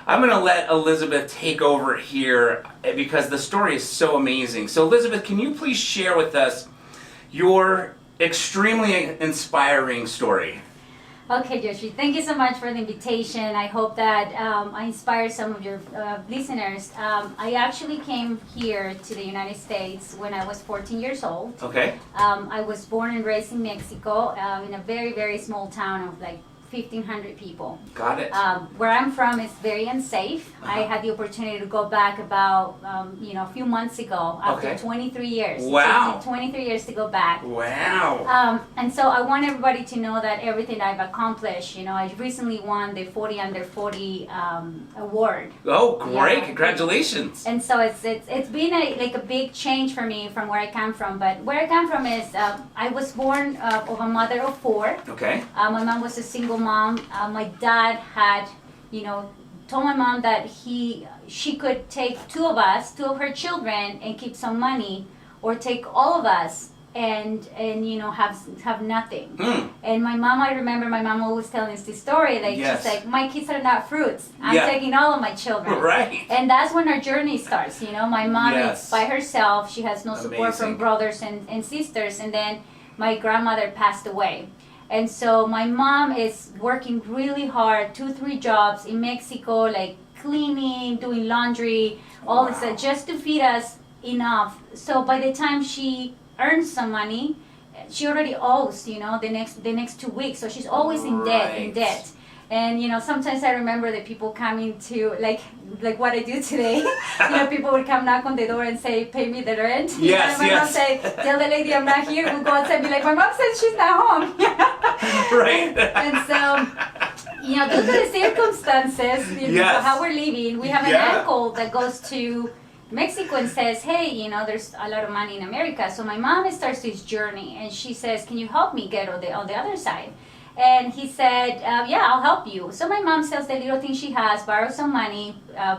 I'm going to let Elizabeth take over here because the story is so amazing. So Elizabeth, can you please share with us your extremely inspiring story? Okay, Joshi, thank you so much for the invitation. I hope that I inspire some of your listeners. I actually came here to the United States when I was 14 years old. Okay. I was born and raised in Mexico in a very, very small town of like 1,500 people. Got it. Where I'm from is very unsafe. I had the opportunity to go back about, a few months ago after 23 years. Wow. It took me 23 years to go back. Wow. And so I want everybody to know that everything I've accomplished, I recently won the 40 Under 40 award. Oh, great. Yeah. Congratulations. And so it's been a big change for me from where I come from. But where I come from is I was born of a mother of four. Okay. My mom was a single mom. My dad had, told my mom that she could take two of her children, and keep some money, or take all of us and have nothing. And I remember my mom always telling us this story, like she's like, my kids are not fruits. I'm taking all of my children. Right. And that's when our journey starts. My mom is by herself. She has no support from brothers and sisters. And then my grandmother passed away. And so my mom is working really hard, 2-3 jobs in Mexico, like cleaning, doing laundry, all this stuff, just to feed us enough. So by the time she earns some money, she already owes, the next 2 weeks. So she's always in debt. And sometimes I remember the people coming to like what I do today. People would come knock on the door and say, "Pay me the rent." Yes, my mom say, "Tell the lady I'm not here." We'll go outside and be like, "My mom says she's not home." Right. And so, due to the circumstances, how we're living, we have an uncle that goes to Mexico and says, "Hey, there's a lot of money in America." So my mom starts this journey, and she says, "Can you help me get on the other side?" And he said, "Yeah, I'll help you." So my mom sells the little thing she has, borrows some money,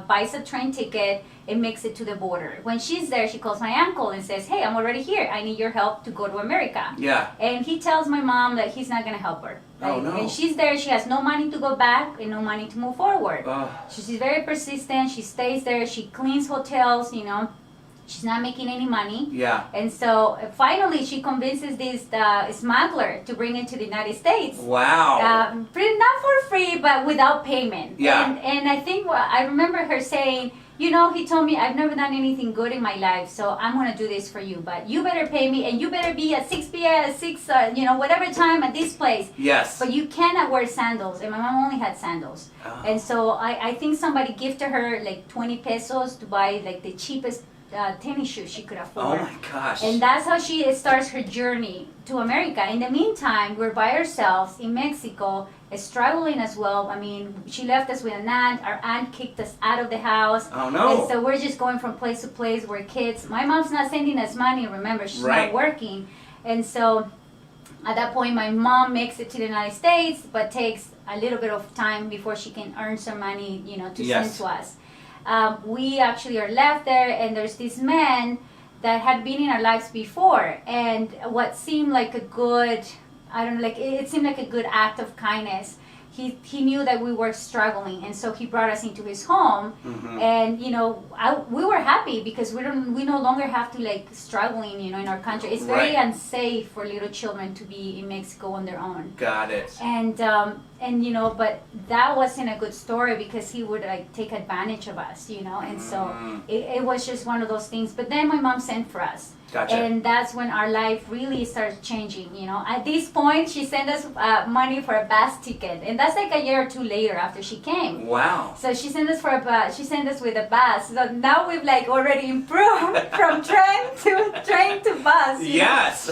buys a train ticket, and makes it to the border. When she's there, she calls my uncle and says, "Hey, I'm already here. I need your help to go to America." Yeah. And he tells my mom that he's not going to help her. Oh, no. And she's there. She has no money to go back and no money to move forward. She's very persistent. She stays there. She cleans hotels, She's not making any money. Yeah. And so finally she convinces this smuggler to bring it to the United States. Wow. Not for free, but without payment. Yeah. And I think I remember her saying, he told me, "I've never done anything good in my life, so I'm going to do this for you. But you better pay me, and you better be at 6 p.m., whatever time at this place. Yes. But you cannot wear sandals." And my mom only had sandals. And so I think somebody gifted her like 20 pesos to buy like the cheapest tennis shoes she could afford. Oh my gosh. And that's how she starts her journey to America. In the meantime, we're by ourselves in Mexico, struggling as well. I mean, she left us with an aunt. Our aunt kicked us out of the house. Oh no. And so we're just going from place to place. We're kids. My mom's not sending us money, remember, she's not working. And so at that point, my mom makes it to the United States, but takes a little bit of time before she can earn some money, to send to us. We actually are left there, and there's this man that had been in our lives before, and what seemed like a good, it seemed like a good act of kindness. He knew that we were struggling, and so he brought us into his home. And we were happy because we no longer have to struggling in our country. It's very unsafe for little children to be in Mexico on their own. Got it. And but that wasn't a good story because he would take advantage of us, and so it was just one of those things. But then my mom sent for us. Gotcha. And that's when our life really started changing. At this point, she sent us money for a bus ticket, and that's like a year or two later after she came. Wow. So she sent us She sent us with a bus. So now we've already improved from train to bus. Yes.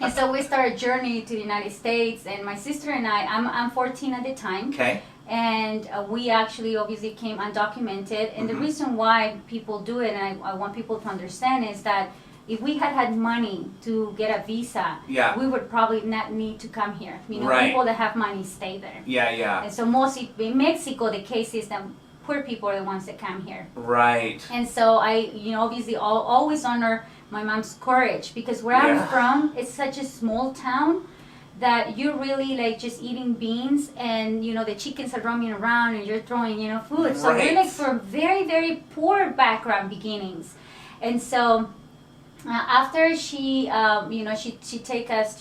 And so we started a journey to the United States, and my sister and I'm 14 at the time. Okay. And we actually obviously came undocumented. And the reason why people do it, and I want people to understand, is that if we had money to get a visa, we would probably not need to come here. People that have money stay there. Yeah. And so mostly in Mexico, the case is that poor people are the ones that come here. Right. And so I, obviously always honor my mom's courage, because where I'm from, it's such a small town that you're really like just eating beans, and you know the chickens are roaming around and you're throwing, you know, food. So we're like from very, very poor background beginnings. And so after she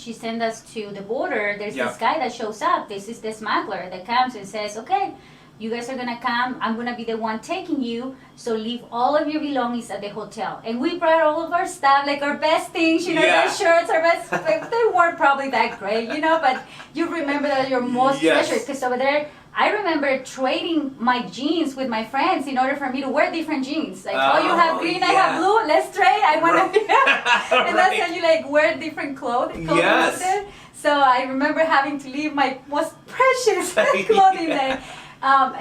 she sent us to the border, there's this guy that shows up. This is the smuggler that comes and says, okay, you guys are gonna come, I'm gonna be the one taking you, so leave all of your belongings at the hotel. And we brought all of our stuff, like our best things, you know, our shirts, our best, like, they weren't probably that great, you know, but you remember that your most treasured, because over there, I remember trading my jeans with my friends in order for me to wear different jeans. Like, oh, you have green, I have blue, let's trade, I want to, and that's how you like wear different clothing. So I remember having to leave my most precious clothing there.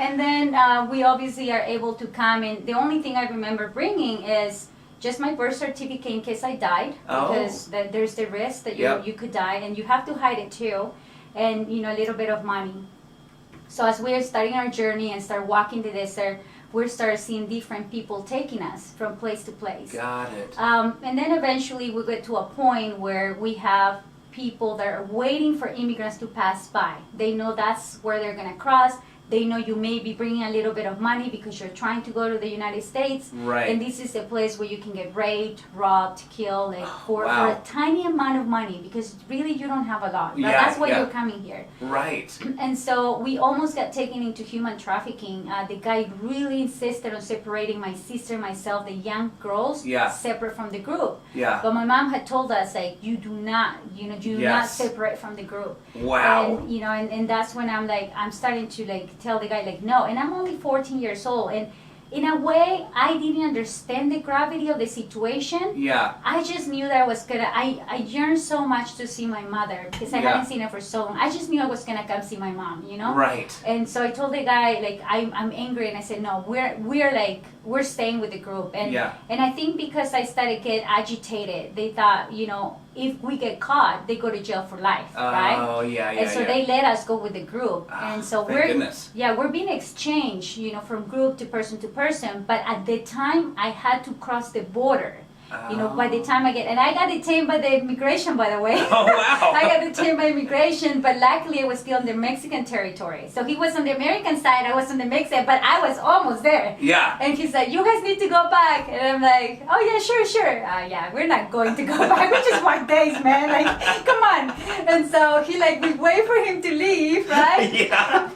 And then we obviously are able to come, and the only thing I remember bringing is just my birth certificate in case I died, because there's the risk that you could die, and you have to hide it too, and you know, a little bit of money. So as we're starting our journey and start walking the desert, we start seeing different people taking us from place to place. Got it. And then eventually we get to a point where we have people that are waiting for immigrants to pass by. They know that's where they're going to cross. They know you may be bringing a little bit of money because you're trying to go to the United States. Right. And this is a place where you can get raped, robbed, killed, like for a tiny amount of money, because really you don't have a lot. Right? That's why you're coming here. Right. And so we almost got taken into human trafficking. The guy really insisted on separating my sister, myself, the young girls, separate from the group. Yeah. But my mom had told us, like, you do not separate from the group. Wow. And, you know, and that's when I'm starting to, like, tell the guy, like, no. And I'm only 14 years old, and in a way I didn't understand the gravity of the situation. I just knew that I was gonna, I yearned so much to see my mother, because I hadn't seen her for so long. I just knew I was gonna come see my mom, you know. Right. And so I told the guy, like, I'm angry, and I said, no, we're staying with the group. And I think because I started get agitated, they thought, you know, if we get caught, they go to jail for life, right? Oh, And so they let us go with the group. And so we're being exchanged, you know, from group to person. But at the time, I had to cross the border. You know, by the time and I got detained by the immigration, by the way. Oh, wow. I got detained by immigration, but luckily I was still on the Mexican territory. So he was on the American side, I was on the Mexican, but I was almost there. Yeah. And he's like, you guys need to go back. And I'm like, oh yeah, sure. Yeah, we're not going to go back. We just work days, man. Like, come on. And so he like, we wait for him to leave, right? Yeah.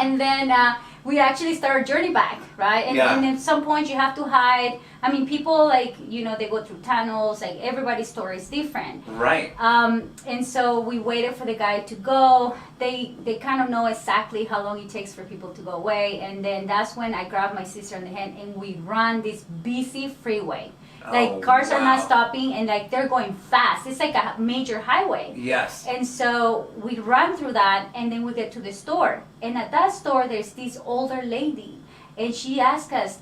And then we actually start our journey back, right? And at some point you have to hide. I mean, people, like, you know, they go through tunnels, like, everybody's story is different. Right. And so we waited for the guy to go. They kind of know exactly how long it takes for people to go away. And then that's when I grabbed my sister on the hand and we run this busy freeway. Like, cars are not stopping, and like they're going fast. It's like a major highway. Yes. And so we run through that, and then we get to the store. And at that store, there's this older lady, and she asked us.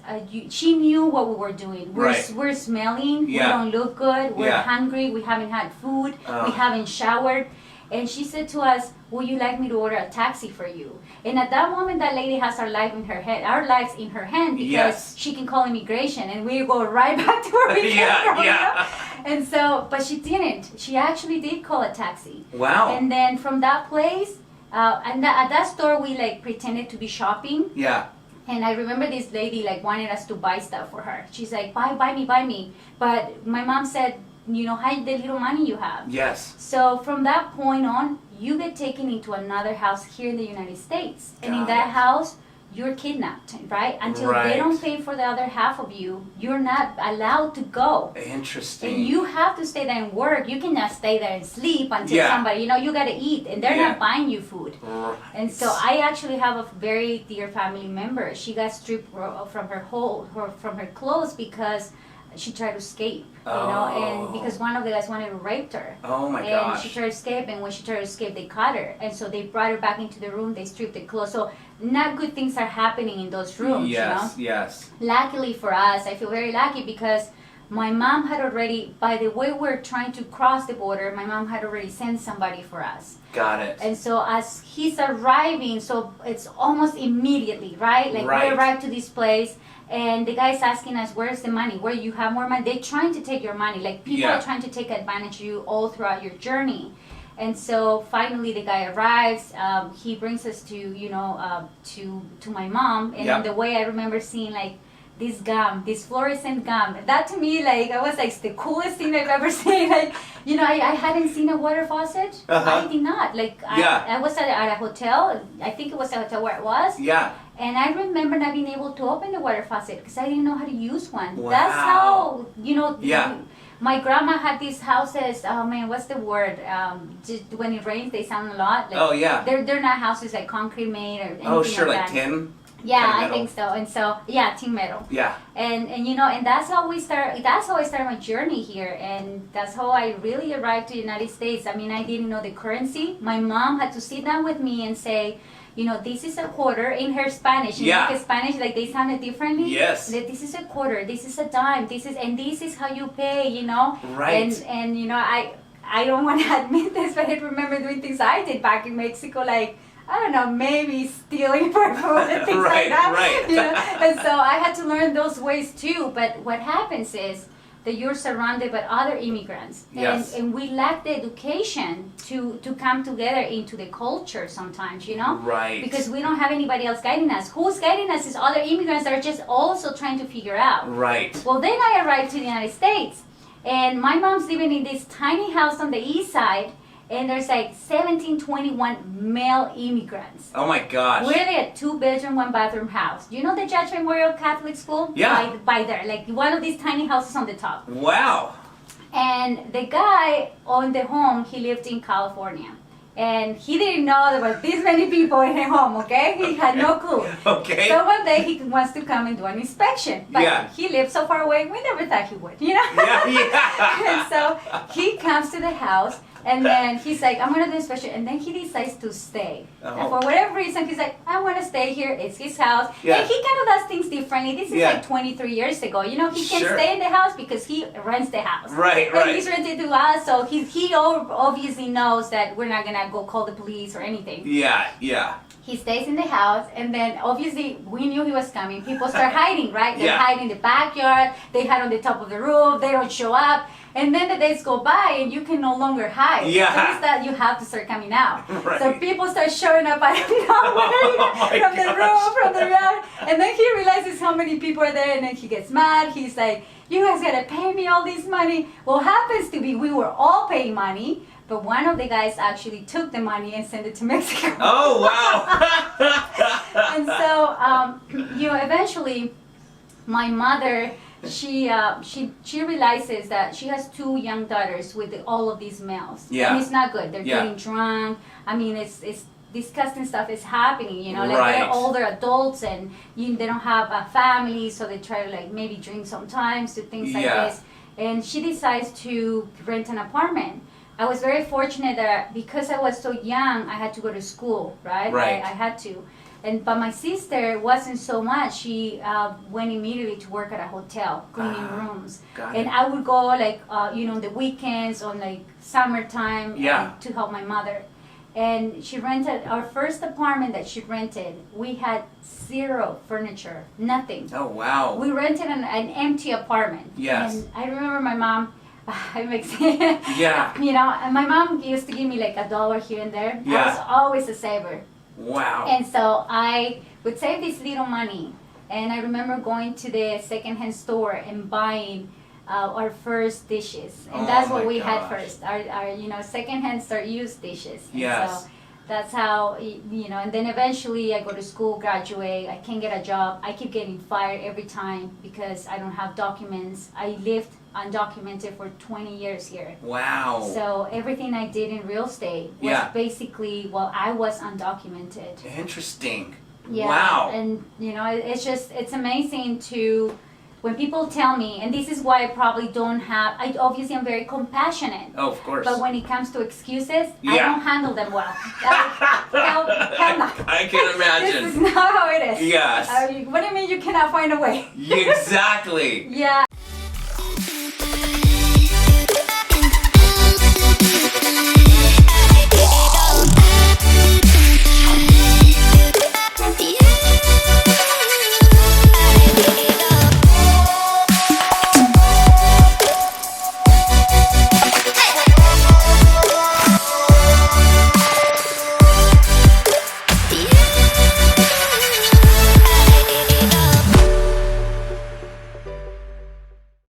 She knew what we were doing. We're smelling. We don't look good. We're hungry. We haven't had food. We haven't showered. And she said to us, would you like me to order a taxi for you? And at that moment, that lady has our lives in her hand, because she can call immigration, and we go right back to where we came from. You know? And so, but she didn't. She actually did call a taxi. Wow. And then from that place, at that store, we like pretended to be shopping. Yeah. And I remember this lady like wanted us to buy stuff for her. She's like, buy me. But my mom said, you know, hide the little money you have. Yes. So from that point on, you get taken into another house here in the United States. And in that house, you're kidnapped, right? Until they don't pay for the other half of you, you're not allowed to go. Interesting. And you have to stay there and work. You cannot stay there and sleep until somebody, you know, you got to eat. And they're not buying you food. Right. And so I actually have a very dear family member. She got stripped from her clothes because she tried to escape, you know, and because one of the guys wanted to rape her. Oh my gosh. And she tried to escape, and when she tried to escape, they caught her. And so they brought her back into the room, they stripped the clothes. So not good things are happening in those rooms, you know? Yes. Luckily for us, I feel very lucky, because my mom had already, by the way we're trying to cross the border, my mom had already sent somebody for us. Got it. And so as he's arriving, so it's almost immediately, right? Like we arrived to this place, and the guy's asking us, where's the money? Where you have more money? They're trying to take your money. Like, people are trying to take advantage of you all throughout your journey. And so finally the guy arrives. He brings us to to my mom, and the way I remember seeing like this gum, this fluorescent gum. That to me, like, I was like the coolest thing I've ever seen. Like, I hadn't seen a water faucet. I did not. Like, I was at a hotel. I think it was a hotel where it was. Yeah. And I remember not being able to open the water faucet because I didn't know how to use one. Wow. That's how, my grandma had these houses. Oh man, what's the word? Just when it rains, they sound a lot. Like, They're not houses like concrete made or anything. Oh sure, like like that. tin. Yeah, I think so. And so, tin metal. Yeah. And and that's how we start. That's how I started my journey here, and that's how I really arrived to the United States. I mean, I didn't know the currency. My mom had to sit down with me and say, this is a quarter in her Spanish. Because Spanish, like, they sounded differently. Yes. That this is a quarter. This is a dime. This is how you pay. Right. And I don't want to admit this, but I remember doing things I did back in Mexico, like, I don't know, maybe stealing for food and things like that. Right. And so I had to learn those ways too. But what happens is that you're surrounded by other immigrants. Yes. And we lack the education to come together into the culture sometimes, Right. Because we don't have anybody else guiding us. Who's guiding us is other immigrants that are just also trying to figure out. Right. Well, then I arrived to the United States. And my mom's living in this tiny house on the east side. And there's like 1721 male immigrants. Oh my gosh. We're like a 2-bedroom, 1-bathroom house. You know the Judge Memorial Catholic School? Yeah. By there, like one of these tiny houses on the top. Wow. And the guy owned the home, he lived in California. And he didn't know there were this many people in his home, okay? He had no clue. Okay. So one day he wants to come and do an inspection. But he lived so far away, we never thought he would, Yeah. And so he comes to the house, and then he's like, I'm going to do inspection. And then he decides to stay. Oh. And for whatever reason, he's like, I want to stay here. It's his house. Yeah. And he kind of does things differently. This is like 23 years ago. He can stay in the house because he rents the house. Right. And he's rented to us, so he obviously knows that we're not going to go call the police or anything. Yeah. He stays in the house, and then obviously we knew he was coming. People start hiding, right? They hide in the backyard. They hide on the top of the roof. They don't show up. And then the days go by, and you can no longer hide. Yeah. So it's that you have to start coming out. Right. So people start showing up out of nowhere from the roof, from the yard. And then he realizes how many people are there, and then he gets mad. He's like, you guys gotta pay me all this money. Well, happens to be we were all paying money, but one of the guys actually took the money and sent it to Mexico. Oh, wow. And so, eventually, my mother, she realizes that she has 2 young daughters with all of these males. Yeah. And it's not good. They're getting drunk. I mean, it's disgusting stuff is happening, like they're older adults, and they don't have a family, so they try to like maybe drink sometimes, do things like this. And she decides to rent an apartment. I was very fortunate that because I was so young, I had to go to school, right? I had to. But my sister wasn't so much. She went immediately to work at a hotel, cleaning rooms. And I would go like, on the weekends, on like summertime, to help my mother. And she rented our first apartment that she rented. We had 0 furniture, nothing. Oh, wow. We rented an empty apartment. Yes. And I remember my mom, it makes and my mom used to give me like $1 here and there. I was always a saver. Wow. And so I would save this little money. And I remember going to the secondhand store and buying our first dishes. And that's what we had first. Our secondhand store used dishes. And so that's how, and then eventually I go to school, graduate, I can't get a job. I keep getting fired every time because I don't have documents. I lived undocumented for 20 years here. Wow. So everything I did in real estate was basically, I was undocumented. Interesting. Yeah. Wow. And, it's amazing to, when people tell me, and this is why I probably don't have, obviously I'm very compassionate. Oh, of course. But when it comes to excuses, I don't handle them well. Hell no. I can imagine. This is not how it is. Yes. What do you mean you cannot find a way? Exactly. Yeah.